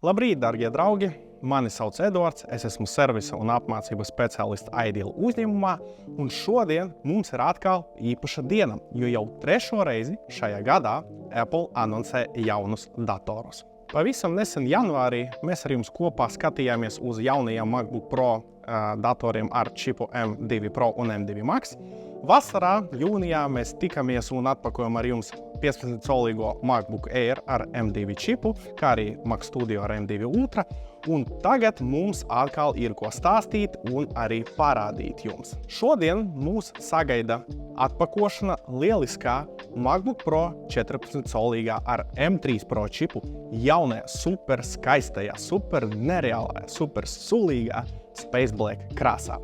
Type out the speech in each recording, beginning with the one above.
Labrīt, darbie draugi! Mani sauc Eduards, es esmu servisa un apmācību speciālists Ideal uzņēmumā, un šodien mums ir atkal īpaša diena, jo jau 3. reizi šajā gadā Apple anoncē jaunus datorus. Pavisam nesen janvārī mēs ar jums kopā skatījāmies uz jaunajiem MacBook Pro datoriem ar čipu M2 Pro un M2 Max. Vasarā, jūnijā mēs tikamies un atpakojam ar jums 15-colīgo MacBook Air ar M2 čipu, kā arī Mac Studio ar M2 Ultra, un tagad mums atkal ir ko stāstīt un arī parādīt jums. Šodien mūs sagaida atpakošana lieliskā MacBook Pro 14-colīgā ar M3 Pro čipu jaunajā super skaistajā, super nereālajā, super sulīgā Space Black krāsā.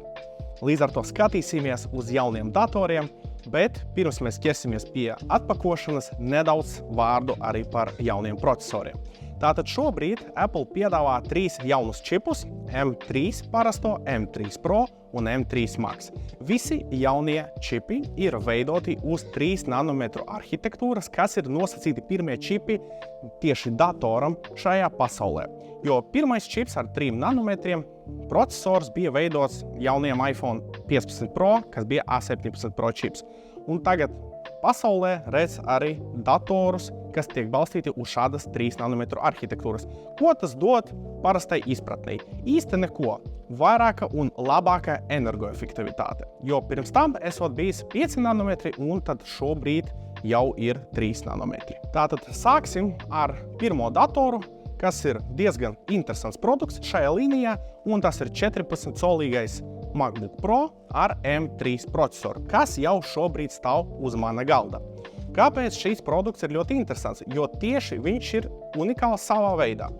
Līdz ar to skatīsimies uz jauniem datoriem, bet pirms mēs ķersimies pie atpakošanas, nedaudz vārdu arī par jauniem procesoriem. Tātad šobrīd Apple piedāvā 3 jaunus čipus – M3 parasto, M3 Pro un M3 Max. Visi jaunie čipi ir veidoti uz 3 nanometru arhitektūras, kas ir nosacīti pirmie čipi tieši datoram šajā pasaulē. Jo pirmais čips ar 3 nanometriem procesors bija veidots jaunajam iPhone 15 Pro, kas bija A17 Pro čips. Un tagad pasaulē redz arī datorus, kas tiek balstīti uz šādas 3 nanometru arhitektūras. Ko tas dod parastai izpratnei? Īsti neko. Vairāka un labāka energoefektivitāte. Jo pirms tam esot bijis 5 nanometri un tad šobrīd jau ir 3 nanometri. Tātad sāksim ar pirmo datoru, kas ir diezgan interesants produkts šajā līnijā, un tas ir 14-colīgais MacBook Pro ar M3 procesoru, kas jau šobrīd stāv uz mana galda. Kāpēc šīs produkts ir ļoti interesants? Jo tieši viņš ir unikāls savā veidā.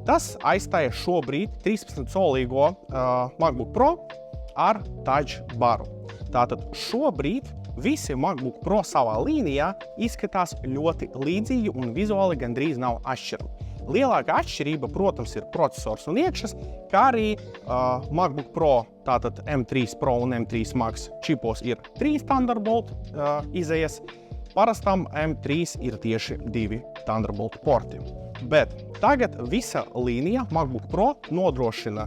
Tas aizstāja šobrīd 13-colīgo MacBook Pro ar Touch baru. Tātad šobrīd visi MacBook Pro savā līnijā izskatās ļoti līdzīgi un vizuāli gandrīz nav atšķirami. Lielākā atšķirība, protams, ir procesors un iekšas, kā arī MacBook Pro, tātad M3 Pro un M3 Max čipos ir 3 Thunderbolt izejas, parastam M3 ir tieši 2 Thunderbolt porti. Bet tagad visa līnija MacBook Pro nodrošina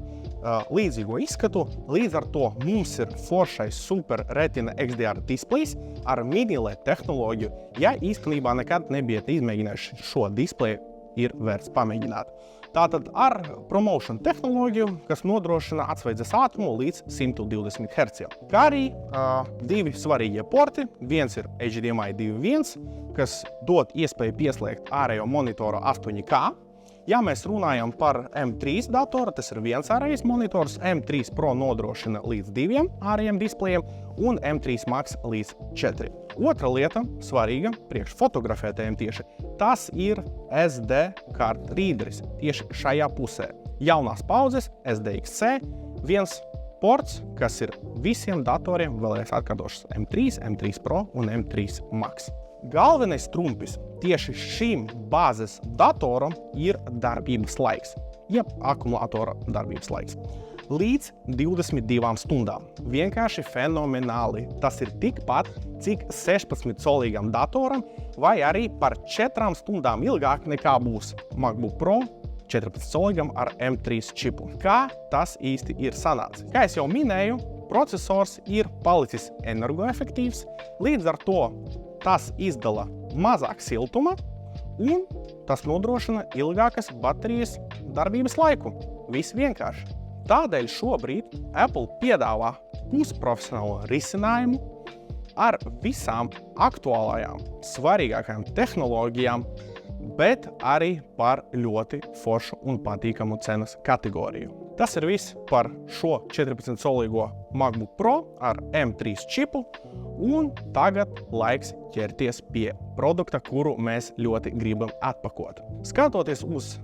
līdzīgo izskatu, līdz ar to mums ir foršais Super Retina XDR displejs ar mini LED tehnoloģiju. Ja īstenībā nekad nebijat izmēģinājuši šo displeju, ir vērts pamēģināt. Tātad ar promotion tehnoloģiju, kas nodrošina atsvaidzes ātrumu līdz 120 Hz. Kā arī 2 svarīgie porti. Viens ir HDMI 2.1, kas dod iespēju pieslēgt ārējo monitoru 8K. Ja mēs runājam par M3 datoru, tas ir viens ārējais monitors, M3 Pro nodrošina līdz 2 ārējiem displejiem un M3 Max līdz 4. Otra lieta, svarīga, priekš fotografētājiem tieši, tas ir SD card readeris tieši šajā pusē. Jaunās paudzes SDXC, viens ports, kas ir visiem datoriem, vēlreiz atkārtošas M3, M3 Pro un M3 Max. Galvenais trumpis tieši šim bāzes datoram ir darbības laiks, jeb akumulatora darbības laiks. Līdz 22 stundām. Vienkārši fenomenāli. Tas ir tikpat, cik 16-colīgam datoram, vai arī par 4 stundām ilgāk nekā būs MacBook Pro 14-colīgam ar M3 čipu. Kā tas īsti ir sanācis? Kā es jau minēju, procesors ir palicis energoefektīvs, līdz ar to tas izdala mazāk siltuma un tas nodrošina ilgākas baterijas darbības laiku. Viss vienkārši. Tādēļ šobrīd Apple piedāvā pusprofesionālo risinājumu ar visām aktuālajām, svarīgākajām tehnoloģijām, bet arī par ļoti foršu un patīkamu cenas kategoriju. Tas ir viss par šo 14-colīgo MacBook Pro ar M3 čipu, un tagad laiks ķerties pie produkta, kuru mēs ļoti gribam atpakot. Skatoties uz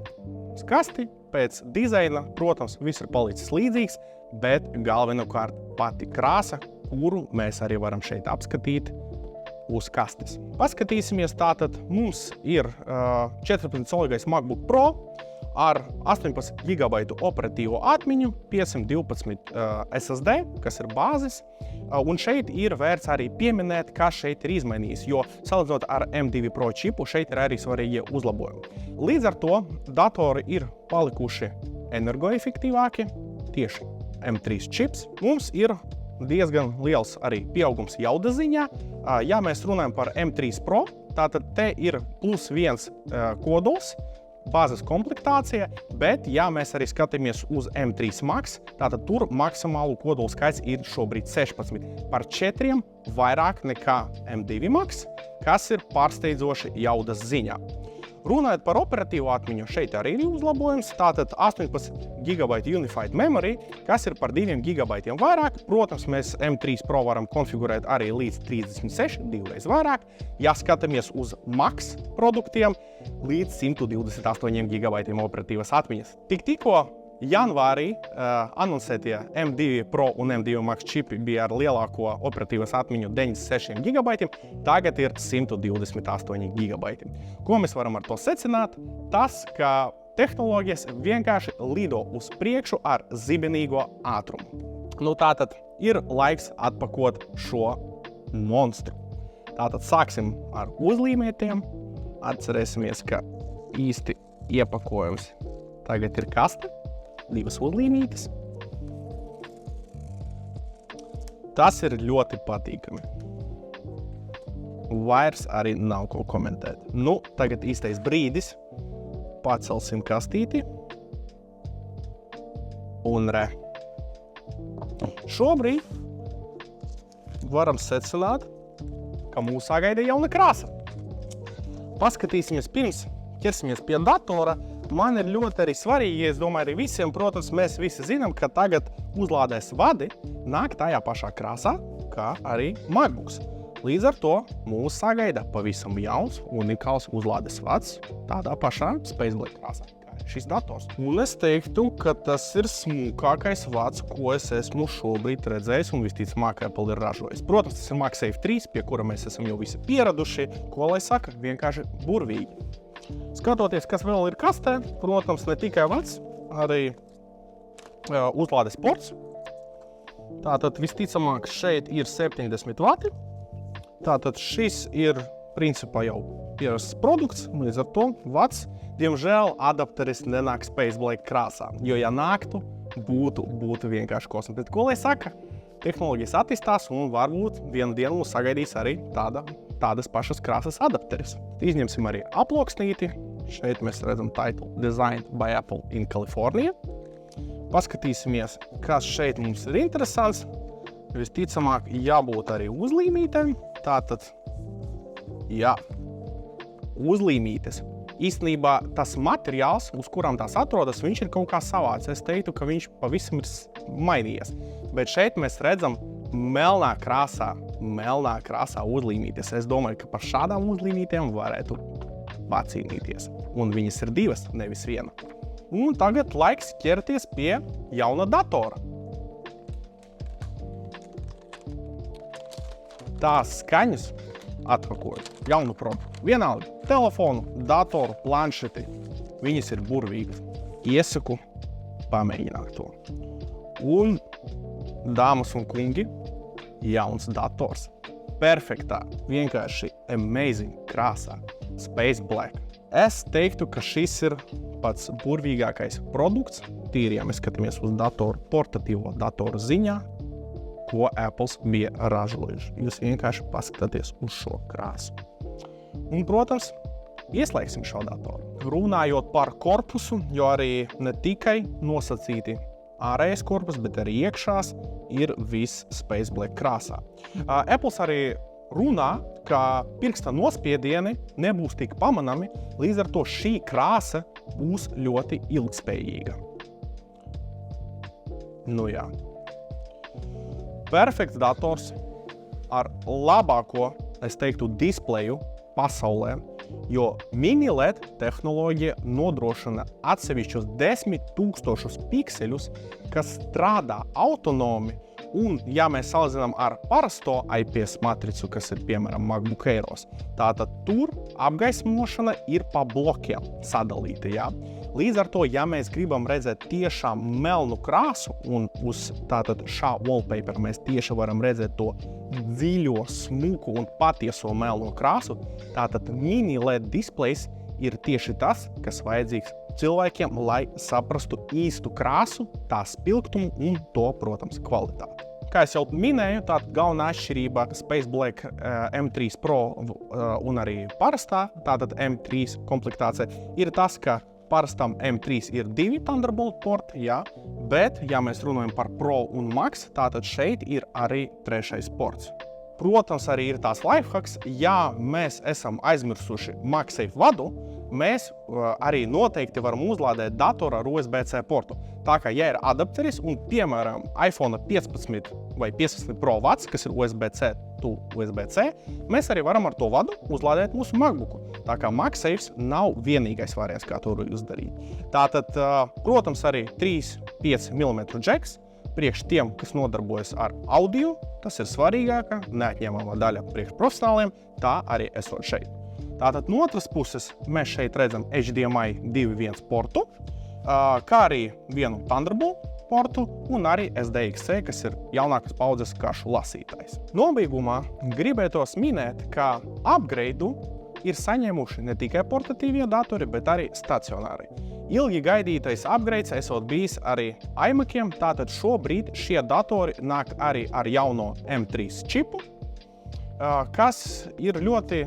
skasti, pēc dizaina, protams, viss ir palicis līdzīgs, bet galvenokārt pati krāsa, kuru mēs arī varam šeit apskatīt uz kastes. Paskatīsimies, tātad mums ir 14-colīgais MacBook Pro ar 18 GB operatīvo atmiņu, 512 SSD, kas ir bāzes, Un šeit ir vērts arī pieminēt, kas šeit ir izmainījis, jo salīdzinot ar M2 Pro čipu, šeit ir arī svarīgie uzlabojumi. Līdz ar to datori ir palikuši energoefektīvāki, tieši M3 čips. Mums ir diezgan liels arī pieaugums jaudas ziņā. Ja mēs runājam par M3 Pro, tātad te ir +1 kodols, bāzes komplektācija, bet, ja mēs arī skatāmies uz M3 Max, tātad tur maksimālu kodolu skaits ir šobrīd 16, par 4 vairāk nekā M2 Max, kas ir pārsteidzoši jaudas ziņā. Runājot par operatīvo atmiņu, šeit arī ir uzlabojums, tātad 18 GB Unified Memory, kas ir par 2 GB vairāk. Protams, mēs M3 Pro varam konfigurēt arī līdz 36, 2 reiz vairāk. Ja skatāmies uz Max produktiem, līdz 128 GB operatīvas atmiņas. Tikko janvārī anoncētie M2 Pro un M2 Max čipi bija ar lielāko operatīvas atmiņu 96 GB, tagad ir 128 GB. Ko mēs varam ar to secināt? Tas, ka tehnoloģijas vienkārši lido uz priekšu ar zibenīgo ātrumu. Tātad ir laiks atpakot šo monstru. Tātad sāksim ar uzlīmētiem. Atcerēsimies, ka īsti iepakojums tagad ir kaste. 2 uzlīmītes. Tas ir ļoti patīkami. Vairs arī nav ko komentēt. Tagad īstais brīdis. Pacelsim kastīti. Un Šobrīd varam secināt, ka mūs sagaida jauna krāsa. Paskatīsimies pirms, ķersimies pie datora. Man ir ļoti arī svarīgi, es domāju, arī visiem, protams, mēs visi zinām, ka tagad uzlādes vadi nāk tajā pašā krāsā, kā arī MacBooks. Līdz ar to mūs sagaida pavisam jauns, unikāls uzlādes vads tādā pašā Spaceblade krāsā, kā šis dators. Un es teiktu, ka tas ir smukākais vads, ko es esmu šobrīd redzējis un visticamāk Apple ir ražojis. Protams, tas ir MagSafe 3, pie kura mēs esam jau visi pieraduši, ko lai saka, vienkārši burvīgi. Skatoties, kas vēl ir kastē, protams, ne tikai vads, arī uzlādes ports. Tātad visticamāk šeit ir 70 vati. Tātad šis ir principā jau ierasts produkts, līdz ar to vads, diemžēl, adapteris nenāk Spaceblade krāsā, jo ja nāktu, būtu vienkārši kosmos. Bet ko lai saka? Tehnoloģijas attīstās un varbūt vienu dienu mūs sagaidīs arī tādas pašas krāsas adapteris. Izņemsim arī aploksnīti. Šeit mēs redzam title Designed by Apple in California. Paskatīsimies, kas šeit mums ir interesants. Visticamāk, jābūt arī uzlīmītēm. Tātad, jā, uzlīmītes. Īstenībā tas materiāls, uz kurām tās atrodas, viņš ir kaut kā savāds. Es teiktu, ka viņš pavisam ir mainījies. Bet šeit mēs redzam melnā krāsā uzlīmītes. Es domāju, ka par šādām uzlīmītēm varētu pacīnīties. Un viņas ir 2, nevis 1. Un tagad laiks ķerties pie jauna datora. Tās skaņas atpakoju jaunu produktu. Vienalga, telefonu, datoru, planšeti. Viņas ir burvīgas. Iesaku pamēģināt to. Un, dāmas un kungi, jauns dators. Perfektā, vienkārši amazing krāsā. Space Black. Es teiktu, ka šis ir pats burvīgākais produkts, tīri, ja mēs skatāmies uz datoru, portatīvo datoru ziņā, ko Apple bija ražojuši. Jūs vienkārši paskatāties uz šo krāsu. Un, protams, ieslēgsim šo datoru. Runājot par korpusu, jo arī ne tikai nosacīti ārējais korpus, bet arī iekšās ir viss Space Black krāsā. Apple arī runā, ka pirksta nospiedieni nebūs tik pamanami, līdz ar to šī krāsa būs ļoti ilgspējīga. Jā. Perfekts dators ar labāko, es teiktu, displeju pasaulē, jo mini LED tehnoloģija nodrošina atsevišķus 10 000 pikseļus, kas strādā autonomi Un, ja mēs salīdzinām ar parasto IPS matricu, kas ir, piemēram, MacBook Airos, tātad tur apgaismošana ir pa blokiem sadalīta, jā. Līdz ar to, ja mēs gribam redzēt tiešām melnu krāsu un uz tātad šā wallpaper mēs tieši varam redzēt to dziļo, smuku un patieso melno krāsu, tātad mini LED displejs ir tieši tas, kas vajadzīgs cilvēkiem, lai saprastu īstu krāsu, tā spilgtumu un to, protams, kvalitāti. Kā es jau minēju, tātad galvenā atšķirība Space Black M3 Pro un arī parastā, tātad M3 komplektācija, ir tas, ka parastam M3 ir 2 Thunderbolt porti, jā, bet, ja mēs runājam par Pro un Max, tātad šeit ir arī 3. ports. Protams, arī ir tās lifehacks, ja mēs esam aizmirsuši MagSafe vadu, mēs arī noteikti varam uzlādēt datoru ar USB-C portu. Tā kā, ja ir adapteris un, piemēram, iPhone 15 vai 15 Pro vads, kas ir USB-C to USB-C, mēs arī varam ar to vadu uzlādēt mūsu MacBooku. Tā kā MagSafe nav vienīgais variants, kā to izdarīt. Tātad, protams, arī 3,5 mm džeks, priekš tiem, kas nodarbojas ar audio, tas ir svarīgākā, neatņemama daļa priekš profesionāliem, tā arī esot šeit. Tātad no otras puses mēs šeit redzam HDMI 2.1 portu, kā arī vienu Thunderbolt portu un arī SDXC, kas ir jaunākas paudzes karšu lasītājs. Nobeigumā gribētos minēt, ka upgrade ir saņēmuši ne tikai portatīvie datori, bet arī stacionāri. Ilgi gaidītais upgrades esot bijis arī iMaciem, tātad šobrīd šie datori nāk arī ar jauno M3 čipu, kas ir ļoti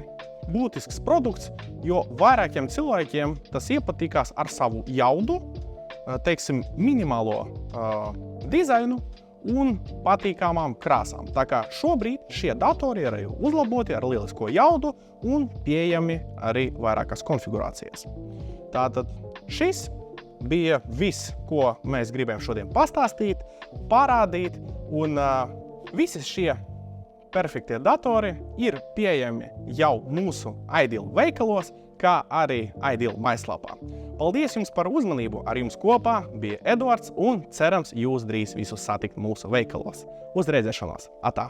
būtisks produkts, jo vairākiem cilvēkiem tas iepatikās ar savu jaudu, teiksim, minimālo dizainu un patīkamām krāsām. Tā kā šobrīd šie datori ir uzlaboti ar lielisko jaudu un pieejami arī vairākas konfigurācijas. Tātad šis bija viss, ko mēs gribējām šodien pastāstīt, parādīt, un visi šie perfektie datori ir pieejami jau mūsu Ideal veikalos, kā arī Ideal mājaslapā. Paldies jums par uzmanību! Ar jums kopā bija Eduards un cerams jūs drīz visus satikt mūsu veikalos. Uz redzēšanos! Atā!